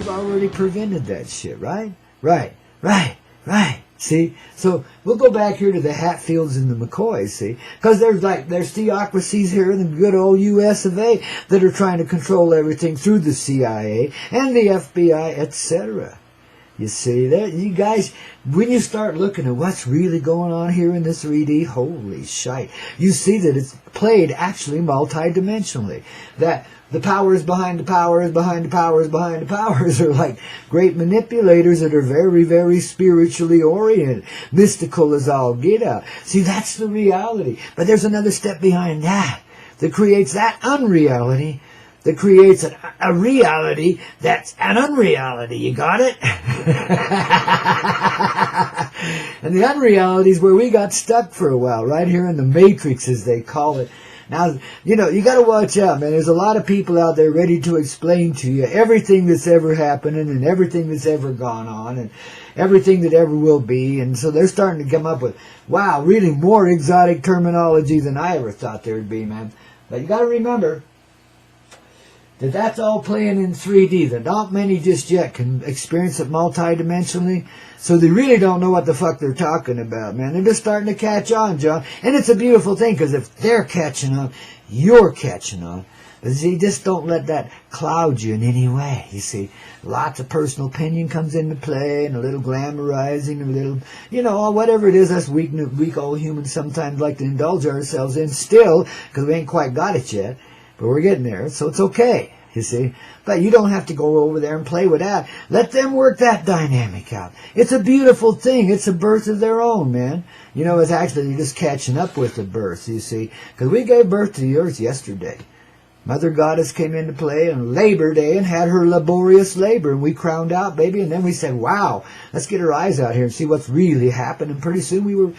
we've already prevented that shit, right? Right. See? So we'll go back here to the Hatfields and the McCoys, see? Because there's theocracies here in the good old US of A that are trying to control everything through the CIA and the FBI, etc. You see that? You guys, when you start looking at what's really going on here in this 3D, holy shite, you see that it's played actually multidimensionally. That the powers behind the powers behind the powers behind the powers are like great manipulators that are very, very spiritually oriented. Mystical as all get out. See, that's the reality. But there's another step behind that creates that unreality, that creates a reality that's an unreality. You got it? And the unreality is where we got stuck for a while, right here in the Matrix, as they call it. Now, you know, you got to watch out, man. There's a lot of people out there ready to explain to you everything that's ever happening and everything that's ever gone on and everything that ever will be. And so they're starting to come up with, wow, really more exotic terminology than I ever thought there would be, man. But you got to remember that that's all playing in 3D. That not many just yet can experience it multidimensionally. So they really don't know what the fuck they're talking about, man. They're just starting to catch on, John. And it's a beautiful thing, because if they're catching on, you're catching on. But see, just don't let that cloud you in any way. You see, lots of personal opinion comes into play, and a little glamorizing, a little, you know, whatever it is, us weak old humans sometimes like to indulge ourselves in still, because we ain't quite got it yet. But we're getting there, so it's okay, you see. But you don't have to go over there and play with that. Let them work that dynamic out. It's a beautiful thing. It's a birth of their own, man. You know, it's actually just catching up with the birth, you see. Because we gave birth to the earth yesterday. Mother Goddess came into play on Labor Day and had her laborious labor. And we crowned out, baby. And then we said, wow, let's get our eyes out here and see what's really happened. And pretty soon we were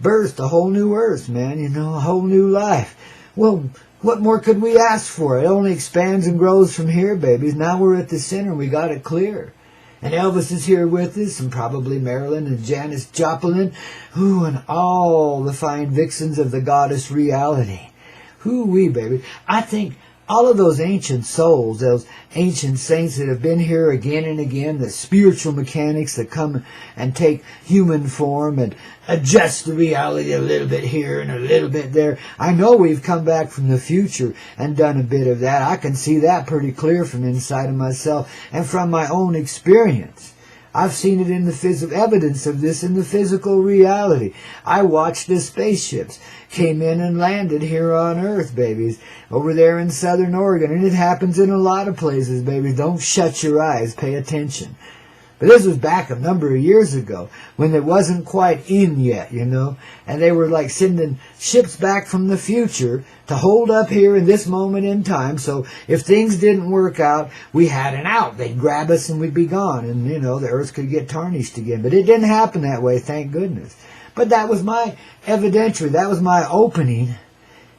birthed a whole new earth, man. You know, a whole new life. Well, what more could we ask for? It only expands and grows from here, babies. Now we're at the center and we got it clear. And Elvis is here with us, and probably Marilyn and Janis Joplin. Ooh, and all the fine vixens of the goddess reality. Hoo-wee, baby. I think all of those ancient souls, those ancient saints that have been here again and again, the spiritual mechanics that come and take human form and adjust the reality a little bit here and a little bit there. I know we've come back from the future and done a bit of that. I can see that pretty clear from inside of myself and from my own experience. I've seen it in the evidence of this in the physical reality. I watched the spaceships came in and landed here on Earth, babies, over there in Southern Oregon. And it happens in a lot of places, babies. Don't shut your eyes. Pay attention. But this was back a number of years ago when it wasn't quite in yet, you know. And they were like sending ships back from the future to hold up here in this moment in time. So if things didn't work out, we had an out. They'd grab us and we'd be gone. And, you know, the Earth could get tarnished again. But it didn't happen that way, thank goodness. But that was my evidentiary. That was my opening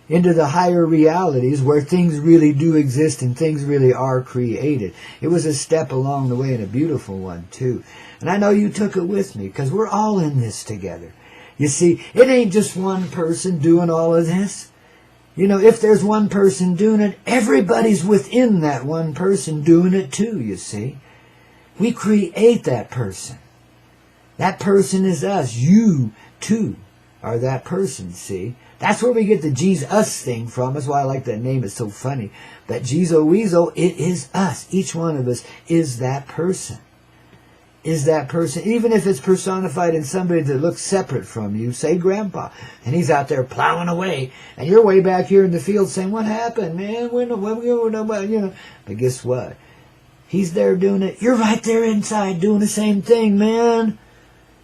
into the higher realities where things really do exist and things really are created. It was a step along the way, and a beautiful one too. And I know you took it with me, because we're all in this together. You see, it ain't just one person doing all of this. You know, if there's one person doing it, everybody's within that one person doing it too, you see. We create that person. That person is us. You too are that person, see. That's where we get the G's us thing from. That's why I like that name. It's so funny. But Geezo Weezo, it is us. Each one of us is that person. Is that person. Even if it's personified in somebody that looks separate from you. Say Grandpa. And he's out there plowing away. And you're way back here in the field saying, what happened, man? When you know. But guess what? He's there doing it. You're right there inside doing the same thing, man.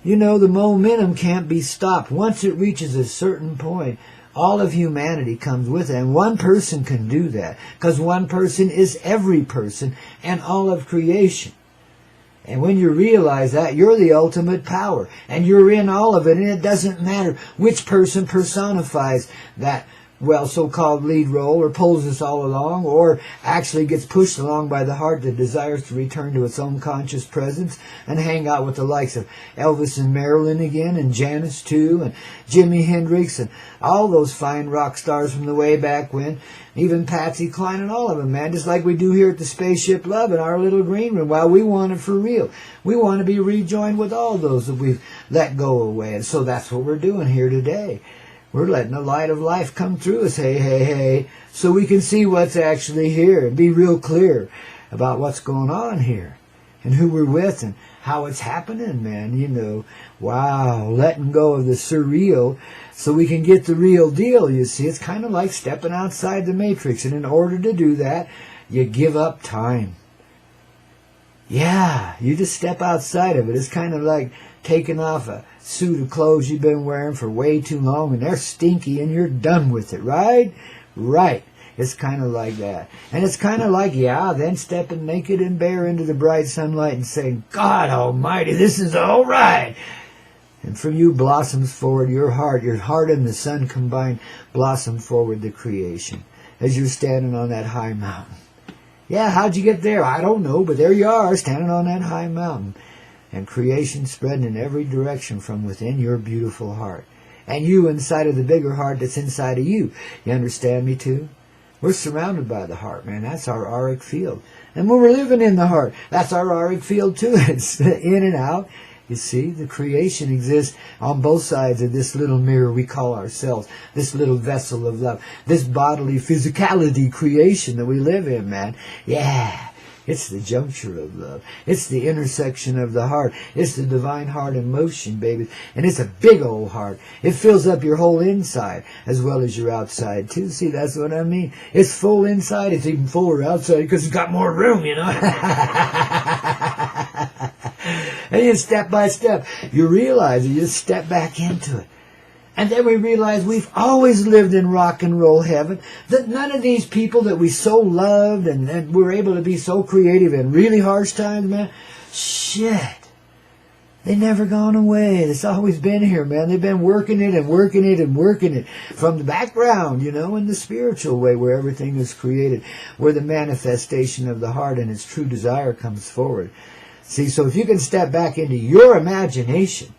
You know, the momentum can't be stopped. Once it reaches a certain point, all of humanity comes with it. And one person can do that. Because one person is every person and all of creation. And when you realize that, you're the ultimate power. And you're in all of it. And it doesn't matter which person personifies that well, so-called lead role, or pulls us all along, or actually gets pushed along by the heart that desires to return to its own conscious presence and hang out with the likes of Elvis and Marilyn again, and Janis too, and Jimi Hendrix, and all those fine rock stars from the way back when, even Patsy Cline and all of them, man, just like we do here at the Spaceship Love in our little green room. Well, we want it for real. We want to be rejoined with all those that we've let go away, and so that's what we're doing here today. We're letting the light of life come through us, hey, hey, hey, so we can see what's actually here and be real clear about what's going on here and who we're with and how it's happening, man. You know, wow, letting go of the surreal so we can get the real deal, you see. It's kind of like stepping outside the matrix, and in order to do that, you give up time. Yeah, you just step outside of it. It's kind of like taking off a suit of clothes you've been wearing for way too long, and they're stinky, and you're done with it, right? Right. It's kind of like that. And it's kind of like, yeah, then stepping naked and bare into the bright sunlight and saying, God almighty, this is all right. And from you blossoms forward your heart and the sun combined blossom forward the creation as you're standing on that high mountain. Yeah, how'd you get there? I don't know, but there you are, standing on that high mountain. And creation spreading in every direction from within your beautiful heart. And you inside of the bigger heart that's inside of you. You understand me too? We're surrounded by the heart, man. That's our auric field. And when we're living in the heart, that's our auric field too. It's in and out. You see, the creation exists on both sides of this little mirror we call ourselves, this little vessel of love, this bodily physicality creation that we live in, man. Yeah, it's the juncture of love. It's the intersection of the heart. It's the divine heart in motion, baby. And it's a big old heart. It fills up your whole inside as well as your outside, too. See, that's what I mean. It's full inside. It's even fuller outside because it's got more room, you know. And then step by step, you realize you just step back into it. And then we realize we've always lived in rock and roll heaven. That none of these people that we so loved and were able to be so creative in really harsh times, man, shit. They never gone away. It's always been here, man. They've been working it and working it and working it from the background, you know, in the spiritual way where everything is created, where the manifestation of the heart and its true desire comes forward. See, so if you can step back into your imagination,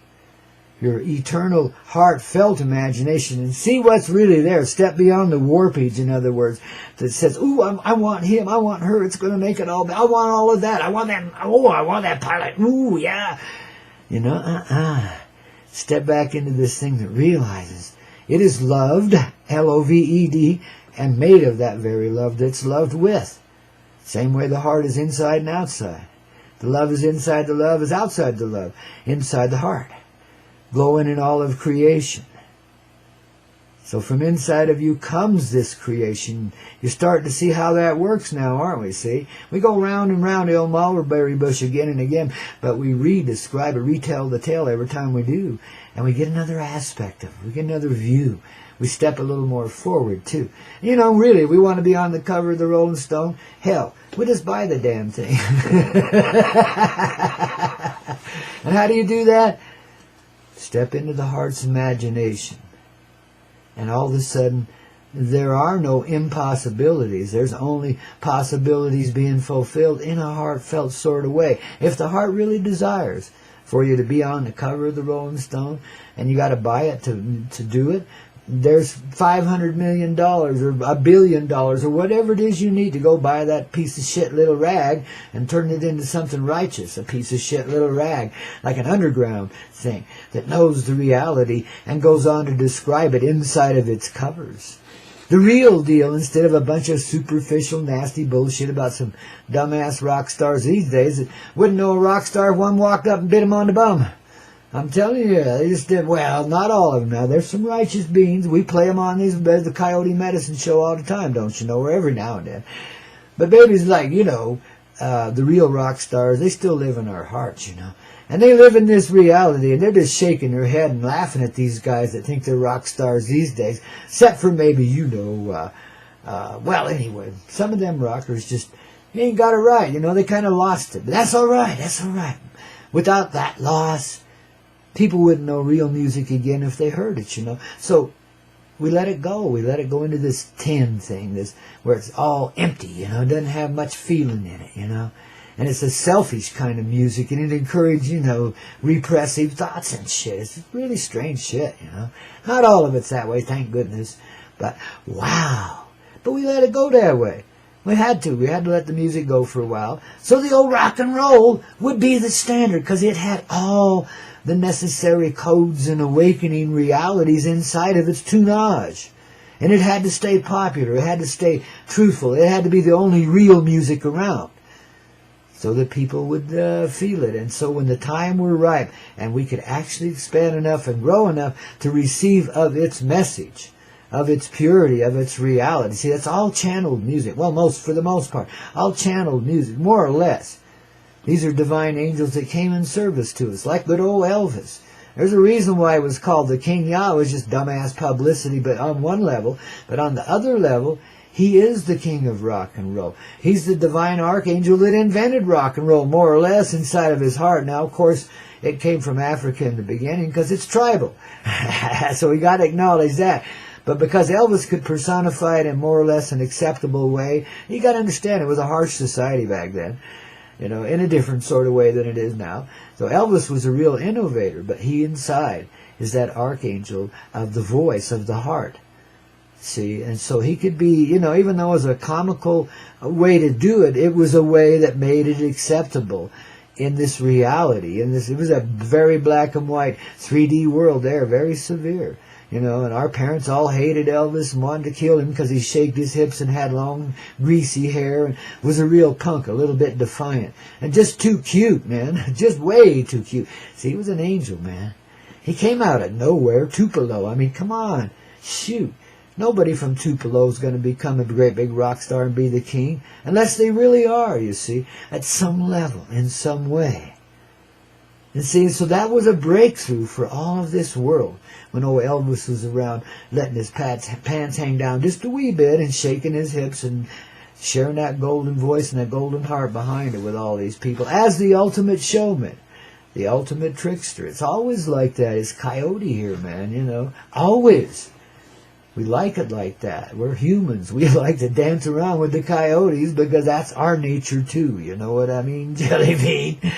your eternal, heartfelt imagination, and see what's really there, step beyond the warpage, in other words, that says, ooh, I want him, I want her, it's going to make it all, I want all of that, I want that, oh, I want that pilot, ooh, yeah. You know, Step back into this thing that realizes it is loved, L-O-V-E-D, and made of that very love that's loved with. Same way the heart is inside and outside. The love is inside the love is outside the love, inside the heart, glowing in all of creation. So from inside of you comes this creation. You're starting to see how that works now, aren't we? See? We go round and round the old mulberry bush again and again, but we redescribe it, retell the tale every time we do. And we get another aspect of it. We get another view. We step a little more forward, too. You know, really, we want to be on the cover of the Rolling Stone. Hell, we just buy the damn thing. And how do you do that? Step into the heart's imagination. And all of a sudden, there are no impossibilities. There's only possibilities being fulfilled in a heartfelt sort of way. If the heart really desires for you to be on the cover of the Rolling Stone, and you got to buy it to do it, there's $500 million or $1 billion or whatever it is you need to go buy that piece of shit little rag and turn it into something righteous, a piece of shit little rag, like an underground thing that knows the reality and goes on to describe it inside of its covers. The real deal, instead of a bunch of superficial, nasty bullshit about some dumbass rock stars these days that wouldn't know a rock star if one walked up and bit him on the bum. I'm telling you, they just did, well, not all of them now. There's some righteous beings. We play them on the Coyote Medicine Show all the time, don't you know, or every now and then. But babies like, you know, the real rock stars, they still live in our hearts, you know. And they live in this reality, and they're just shaking their head and laughing at these guys that think they're rock stars these days, except for maybe, you know, well, anyway, some of them rockers just ain't got it right, you know. They kind of lost it. But that's all right, that's all right. Without that loss, people wouldn't know real music again if they heard it, you know. So we let it go. We let it go into this tin thing, this where it's all empty, you know, it doesn't have much feeling in it, you know. And it's a selfish kind of music, and it encourages, you know, repressive thoughts and shit. It's really strange shit, you know. Not all of it's that way, thank goodness. But, wow. But we let it go that way. We had to. We had to let the music go for a while. So the old rock and roll would be the standard, because it had all the necessary codes and awakening realities inside of its tunage. And it had to stay popular. It had to stay truthful. It had to be the only real music around, so that people would feel it. And so when the time were ripe and we could actually expand enough and grow enough to receive of its message, of its purity, of its reality. See, that's all channeled music. Well, for the most part, all channeled music, more or less. These are divine angels that came in service to us, like good old Elvis. There's a reason why it was called the King. Yeah, it was just dumbass publicity, but on one level. But on the other level, he is the king of rock and roll. He's the divine archangel that invented rock and roll, more or less, inside of his heart. Now, of course, it came from Africa in the beginning because it's tribal. So we got to acknowledge that. But because Elvis could personify it in more or less an acceptable way, you got to understand it was a harsh society back then, you know, in a different sort of way than it is now. So Elvis was a real innovator, but he inside is that archangel of the voice of the heart. See, and so he could be, you know, even though it was a comical way to do it, it was a way that made it acceptable in this reality. In this, it was a very black and white 3D world there, very severe. You know, and our parents all hated Elvis and wanted to kill him because he shaked his hips and had long, greasy hair and was a real punk, a little bit defiant. And just too cute, man. Just way too cute. See, he was an angel, man. He came out of nowhere, Tupelo. I mean, come on. Shoot. Nobody from Tupelo is going to become a great big rock star and be the king, unless they really are, you see, at some level, in some way. And see, so that was a breakthrough for all of this world when old Elvis was around, letting his pants hang down just a wee bit and shaking his hips and sharing that golden voice and that golden heart behind it with all these people as the ultimate showman, the ultimate trickster. It's always like that. It's Coyote here, man, you know, always. We like it like that. We're humans. We like to dance around with the coyotes because that's our nature too. You know what I mean, Jelly Bean?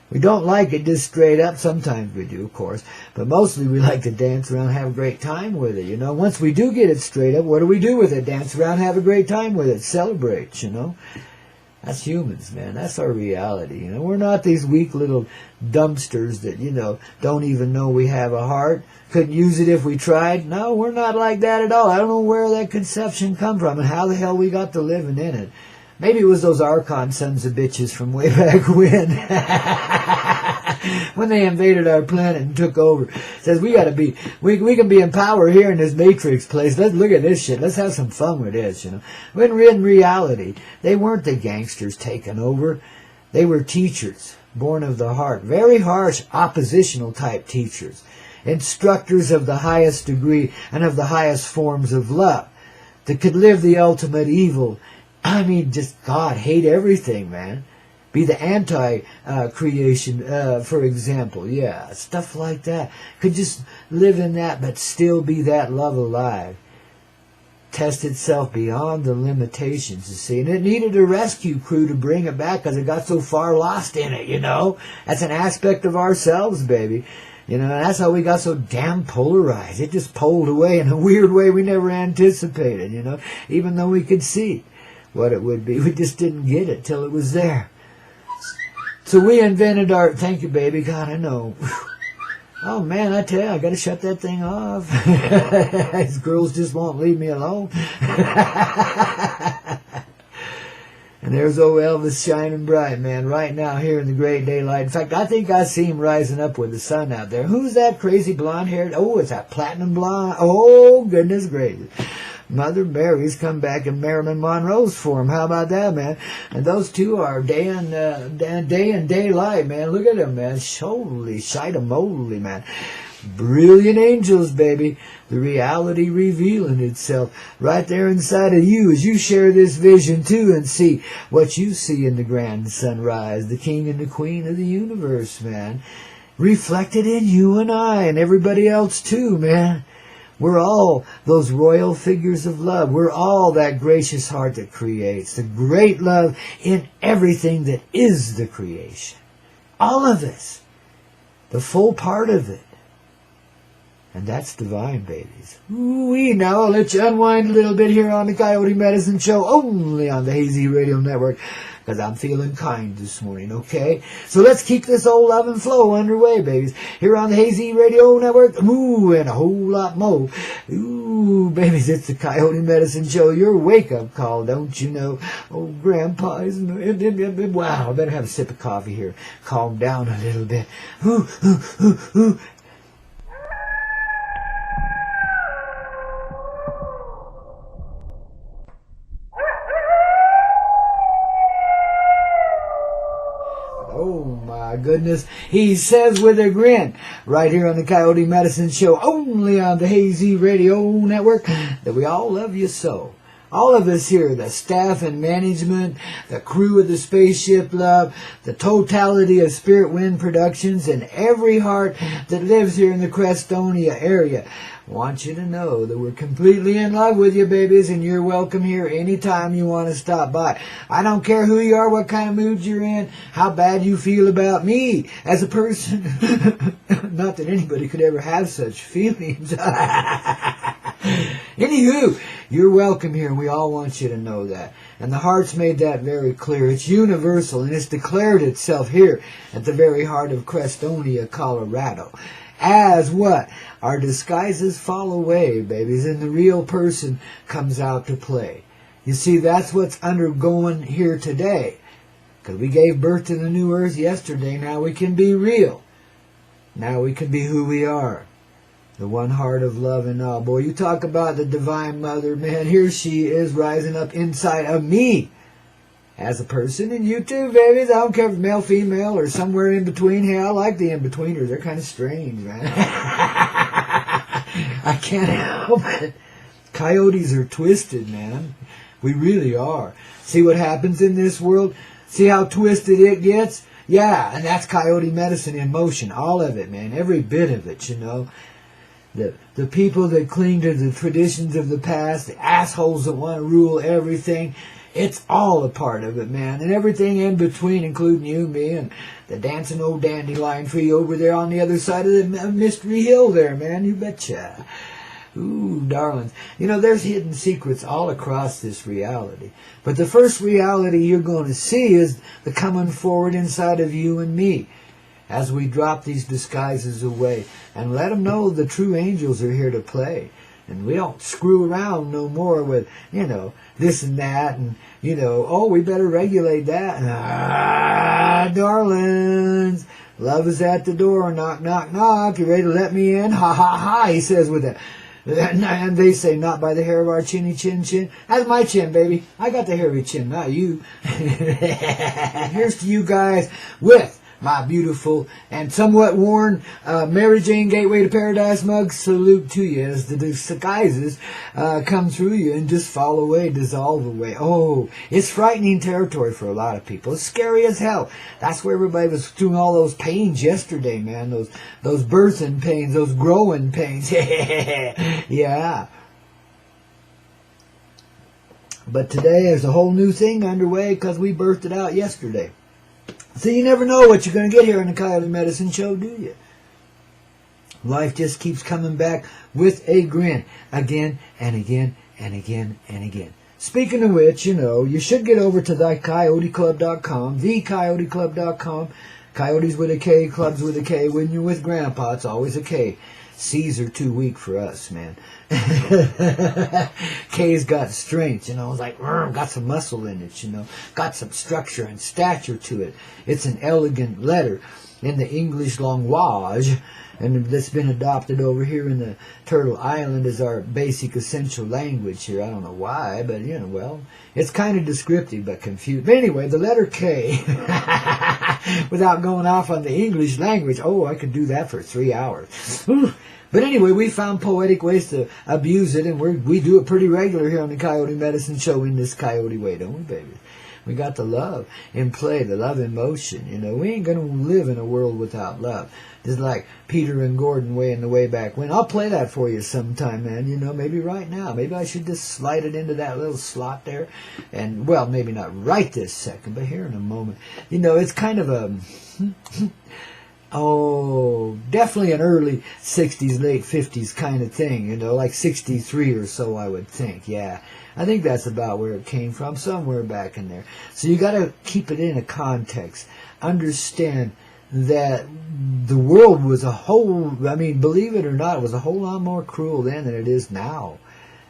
We don't like it just straight up. Sometimes we do, of course. But mostly we like to dance around and have a great time with it, you know. Once we do get it straight up, what do we do with it? Dance around, have a great time with it. Celebrate, you know. That's humans, man. That's our reality, you know. We're not these weak little dumpsters that, you know, don't even know we have a heart. Couldn't use it if we tried. No, we're not like that at all. I don't know where that conception come from and how the hell we got to living in it. Maybe it was those Archon sons of bitches from way back when. When they invaded our planet and took over. Says we can be in power here in this Matrix place. Let's look at this shit. Let's have some fun with this, you know. When in reality, they weren't the gangsters taking over. They were teachers, born of the heart. Very harsh, oppositional type teachers. Instructors of the highest degree and of the highest forms of love. That could live the ultimate evil. I mean, just God, hate everything, man. Be the anti-creation, for example. Yeah, stuff like that. Could just live in that, but still be that love alive. Test itself beyond the limitations, you see. And it needed a rescue crew to bring it back because it got so far lost in it, you know. That's an aspect of ourselves, baby. You know, that's how we got so damn polarized. It just pulled away in a weird way we never anticipated, you know. Even though we could see what it would be. We just didn't get it till it was there. So we invented our... Thank you, baby. God, I know. Oh, man, I tell you, I got to shut that thing off. These girls just won't leave me alone. And there's old Elvis shining bright, man, right now here in the great daylight. In fact, I think I see him rising up with the sun out there. Who's that crazy blonde-haired? Oh, it's that platinum blonde. Oh, goodness gracious. Mother Mary's come back in Marilyn Monroe's form. How about that, man? And those two are day and daylight, man. Look at them, man. Holy shite-a-moly, man. Brilliant angels, baby. The reality revealing itself right there inside of you as you share this vision too and see what you see in the grand sunrise, the king and the queen of the universe, man. Reflected in you and I and everybody else too, man. We're all those royal figures of love. We're all that gracious heart that creates the great love in everything that is the creation. All of us. The full part of it. And that's divine, babies. Ooh-wee. Now I'll let you unwind a little bit here on the Coyote Medicine Show, only on the Hazy Radio Network, because I'm feeling kind this morning, okay? So let's keep this old love and flow underway, babies. Here on the Hazy Radio Network, ooh, and a whole lot more. Ooh, babies, it's the Coyote Medicine Show, your wake-up call, don't you know? Oh, Grandpa, wow, I better have a sip of coffee here. Calm down a little bit. Ooh, ooh, ooh, ooh. Oh my goodness, he says with a grin, right here on the Coyote Medicine Show, only on the Hazy Radio Network, that we all love you so. All of us here, the staff and management, the crew of the Spaceship Love, the totality of Spirit Wind Productions, and every heart that lives here in the Crestonia area, want you to know that we're completely in love with you, babies, and you're welcome here anytime you want to stop by. I don't care who you are, what kind of mood you're in, how bad you feel about me as a person. Not that anybody could ever have such feelings. Anywho, you're welcome here, and we all want you to know that. And the Heart's made that very clear. It's universal, and it's declared itself here at the very heart of Crestonia, Colorado. As what? Our disguises fall away, babies, and the real person comes out to play. You see, that's what's undergoing here today. Because we gave birth to the new earth yesterday, now we can be real. Now we can be who we are. The one heart of love and all. Boy, you talk about the Divine Mother, man, here she is rising up inside of me. As a person, and you too, babies. I don't care if male, female, or somewhere in between. Hey, I like the in-betweeners. They're kind of strange, man. I can't help it. Coyotes are twisted, man. We really are. See what happens in this world? See how twisted it gets? Yeah, and that's Coyote Medicine in motion. All of it, man. Every bit of it, you know. The people that cling to the traditions of the past, the assholes that want to rule everything, it's all a part of it, man. And everything in between, including you, me, and the dancing old dandelion tree over there on the other side of the Mystery Hill there, man. You betcha. Ooh, darlings. You know, there's hidden secrets all across this reality. But the first reality you're going to see is the coming forward inside of you and me, as we drop these disguises away and let them know the true angels are here to play. And we don't screw around no more with, you know, this and that, and, you know, oh, we better regulate that. Ah, darlings, love is at the door. Knock, knock, knock. You ready to let me in? Ha, ha, ha, he says with that. And they say, not by the hair of our chinny chin chin. That's my chin, baby. I got the hairy chin, not you. Here's to you guys with my beautiful and somewhat worn Mary Jane Gateway to Paradise mug. Salute to you as the disguises come through you and just fall away, dissolve away. Oh, it's frightening territory for a lot of people. It's scary as hell. That's where everybody was doing all those pains yesterday, man. Those birthing pains, those growing pains. Yeah. But today there's a whole new thing underway because we birthed it out yesterday. So you never know what you're going to get here on the Coyote Medicine Show, do you? Life just keeps coming back with a grin. Again and again and again and again. Speaking of which, you know, you should get over to thecoyoteclub.com, thecoyoteclub.com. Coyotes with a K, clubs with a K. When you're with Grandpa, it's always a K. C's are too weak for us, man. K's got strength, you know. It's like, got some muscle in it, you know. Got some structure and stature to it. It's an elegant letter in the English language, and that's been adopted over here in the Turtle Island as our basic essential language here. I don't know why, but, you know, well, it's kind of descriptive but confused. But anyway, the letter K, without going off on the English language, oh, I could do that for 3 hours. But anyway, we found poetic ways to abuse it, and we do it pretty regular here on the Coyote Medicine Show in this coyote way, don't we, baby? We got the love in play, the love in motion. You know, we ain't going to live in a world without love. Just like Peter and Gordon way in the way back when. I'll play that for you sometime, man. You know, maybe right now. Maybe I should just slide it into that little slot there. And, well, maybe not right this second, but here in a moment. You know, it's kind of a... Oh, definitely an early 60s, late 50s kind of thing, you know, like 63 or so, I would think. Yeah, I think that's about where it came from, somewhere back in there. So you got to keep it in a context. Understand that the world was a whole, I mean, believe it or not, it was a whole lot more cruel then than it is now.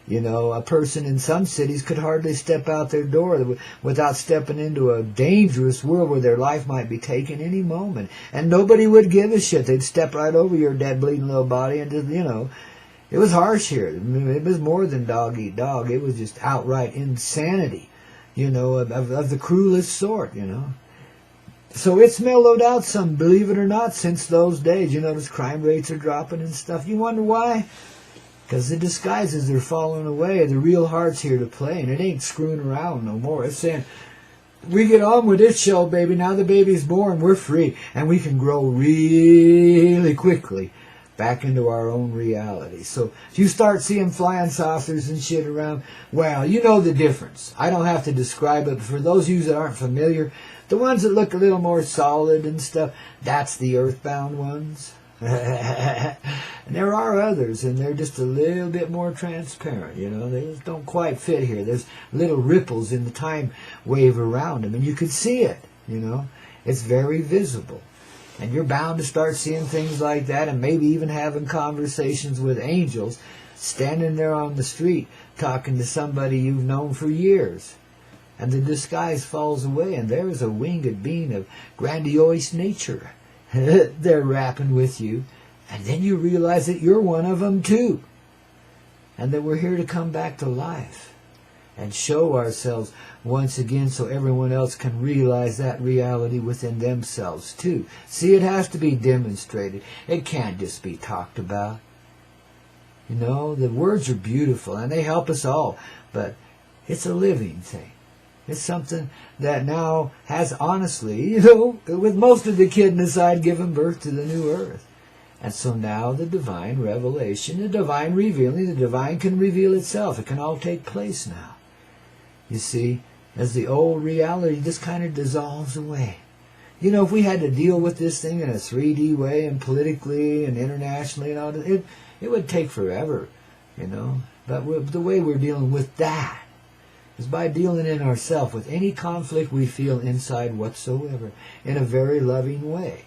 You know, a person in some cities could hardly step out their door without stepping into a dangerous world where their life might be taken any moment. And nobody would give a shit. They'd step right over your dead, bleeding little body and just, you know, it was harsh here. It was more than dog eat dog. It was just outright insanity, you know, of the cruelest sort, you know. So it's mellowed out some, believe it or not, since those days. You notice crime rates are dropping and stuff. You wonder why? Because the disguises are falling away. The real heart's here to play, and it ain't screwing around no more. It's saying, we get on with this show, baby. Now the baby's born, we're free, and we can grow really quickly back into our own reality. So if you start seeing flying saucers and shit around, well, you know the difference. I don't have to describe it, but for those of you that aren't familiar, the ones that look a little more solid and stuff, that's the earthbound ones. And there are others, and they're just a little bit more transparent, you know. They just don't quite fit here. There's little ripples in the time wave around them, and you can see it, you know. It's very visible. And you're bound to start seeing things like that, and maybe even having conversations with angels, standing there on the street, talking to somebody you've known for years. And the disguise falls away, and there is a winged being of grandiose nature. They're rapping with you, and then you realize that you're one of them too, and that we're here to come back to life and show ourselves once again so everyone else can realize that reality within themselves too. See, it has to be demonstrated. It can't just be talked about. You know, the words are beautiful, and they help us all, but it's a living thing. It's something that now has honestly, you know, with most of the kidness side, given birth to the new earth. And so now the divine revelation, the divine revealing, the divine can reveal itself. It can all take place now. You see, as the old reality just kind of dissolves away. You know, if we had to deal with this thing in a 3D way and politically and internationally and all, it would take forever, you know. But the way we're dealing with that is by dealing in ourselves with any conflict we feel inside whatsoever in a very loving way.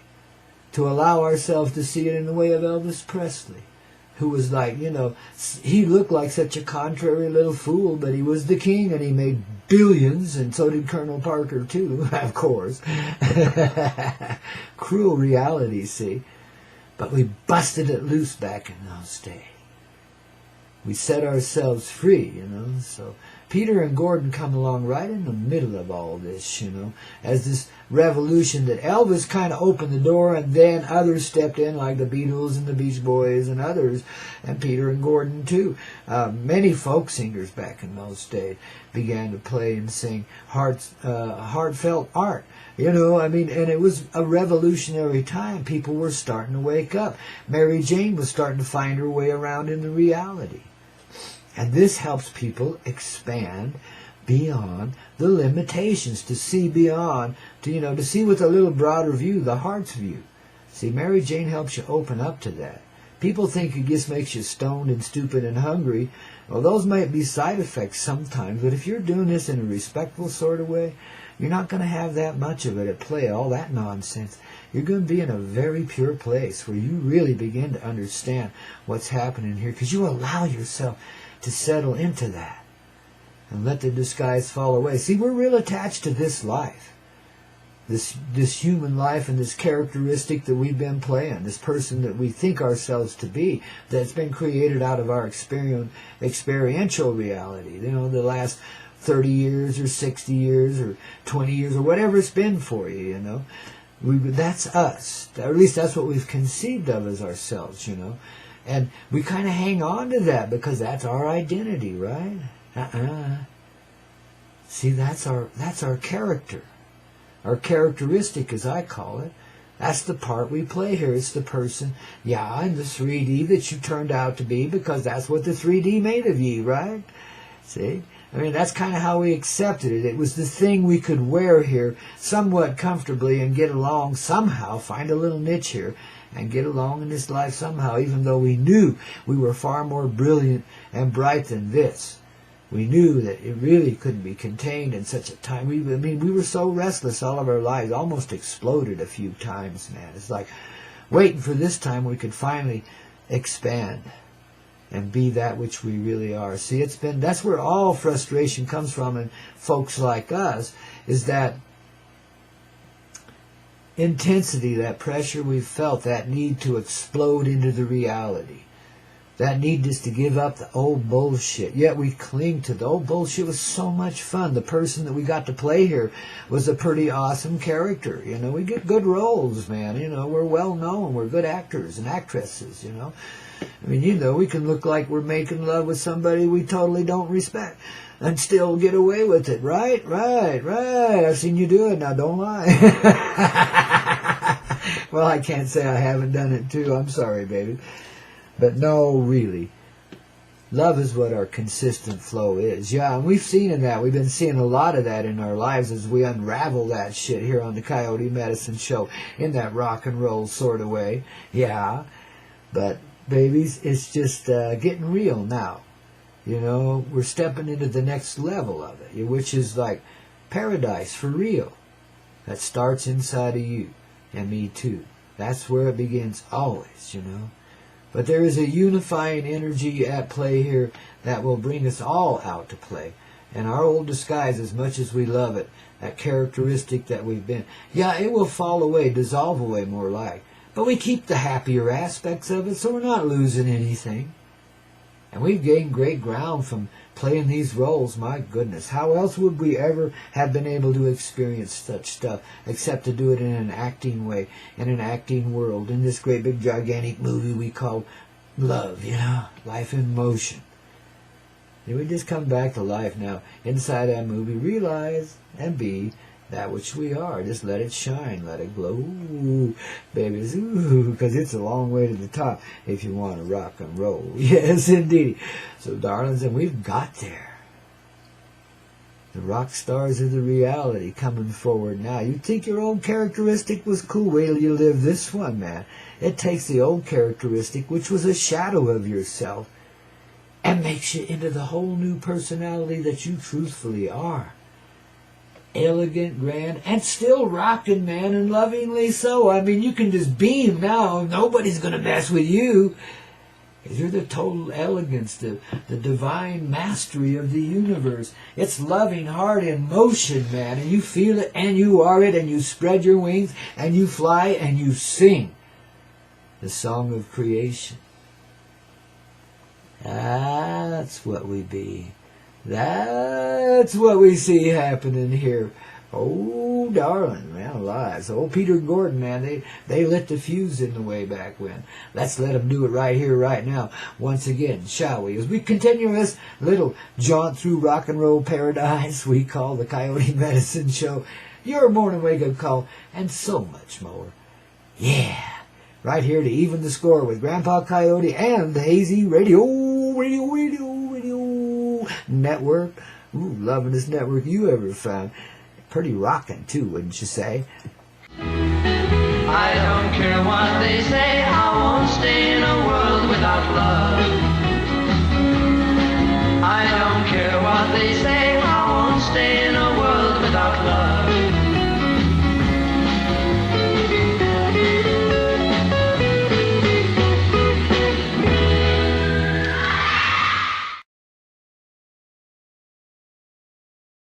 To allow ourselves to see it in the way of Elvis Presley, who was like, you know, he looked like such a contrary little fool, but he was the king and he made billions, and so did Colonel Parker too, of course. Cruel reality, see. But we busted it loose back in those days. We set ourselves free, you know, so Peter and Gordon come along right in the middle of all this, you know, as this revolution that Elvis kind of opened the door, and then others stepped in, like the Beatles and the Beach Boys and others, and Peter and Gordon too. Many folk singers back in those days began to play and sing heartfelt art. You know, I mean, and it was a revolutionary time. People were starting to wake up. Mary Jane was starting to find her way around in the reality. And this helps people expand beyond the limitations, to see beyond, to see with a little broader view, the heart's view. See, Mary Jane helps you open up to that. People think it just makes you stoned and stupid and hungry. Well, those might be side effects sometimes, but if you're doing this in a respectful sort of way, you're not going to have that much of it at play, all that nonsense. You're going to be in a very pure place where you really begin to understand what's happening here, because you allow yourself to settle into that and let the disguise fall away. See, we're real attached to this life, this human life, and this characteristic that we've been playing, this person that we think ourselves to be, that's been created out of our experiential reality, the last 30 years or 60 years or 20 years or whatever it's been for you, that's us, or at least that's what we've conceived of as ourselves, and we kind of hang on to that because that's our identity, right? See, that's our character. Our characteristic, as I call it. That's the part we play here. It's the person, yeah, in the 3D that you turned out to be, because that's what the 3D made of you, right? See? I mean, that's kind of how we accepted it. It was the thing we could wear here somewhat comfortably and get along somehow, find a little niche here, and get along in this life somehow, even though we knew we were far more brilliant and bright than this. We knew that it really couldn't be contained in such a time. We were so restless all of our lives, almost exploded a few times, man. It's like waiting for this time we could finally expand and be that which we really are. See, that's where all frustration comes from, and folks like us, is that intensity, that pressure we've felt, that need to explode into the reality. That need just to give up the old bullshit. Yet we cling to the old bullshit. Was so much fun. The person that we got to play here was a pretty awesome character. You know, we get good roles, man. You know, we're well known. We're good actors and actresses, you know. I mean, you know, we can look like we're making love with somebody we totally don't respect and still get away with it. Right. I've seen you do it. Now, don't lie. Well, I can't say I haven't done it, too. I'm sorry, baby. But no, really, love is what our consistent flow is. Yeah, and we've seen in that. We've been seeing a lot of that in our lives as we unravel that shit here on the Coyote Medicine Show in that rock and roll sort of way. Yeah, but babies, it's just getting real now. You know, we're stepping into the next level of it, which is like paradise for real. That starts inside of you and me too. That's where it begins always, you know. But there is a unifying energy at play here that will bring us all out to play. And our old disguise, as much as we love it, that characteristic that we've been, yeah, it will fall away, dissolve away more like. But we keep the happier aspects of it, so we're not losing anything. And we've gained great ground from playing these roles. My goodness, how else would we ever have been able to experience such stuff except to do it in an acting way, in an acting world, in this great big gigantic movie we call love, you know, life in motion. And we just come back to life now inside that movie, realize and be that which we are. Just let it shine, let it glow, babies, because it's a long way to the top if you want to rock and roll. Yes, indeed. So, darlings, and we've got there. The rock stars of the reality coming forward now. You think your old characteristic was cool? Wait till you live this one, man. It takes the old characteristic, which was a shadow of yourself, and makes you into the whole new personality that you truthfully are. Elegant, grand, and still rocking, man, and lovingly so. I mean, you can just beam now. Nobody's going to mess with you. You're the total elegance, the divine mastery of the universe. It's loving heart in motion, man, and you feel it, and you are it, and you spread your wings, and you fly, and you sing the song of creation. That's what we be. That's what we see happening here. Oh, darling, man alive. So old Peter Gordon, man, they lit the fuse in the way back when. Let's let them do it right here, right now, once again, shall we? As we continue this little jaunt through rock and roll paradise we call the Coyote Medicine Show, your morning wake-up call, and so much more. Yeah, right here to even the score with Grandpa Coyote and the Hazy Radio Network. Ooh, loving this network you ever found. Pretty rockin' too, wouldn't you say? I don't care what they say, I won't stay in a world without love.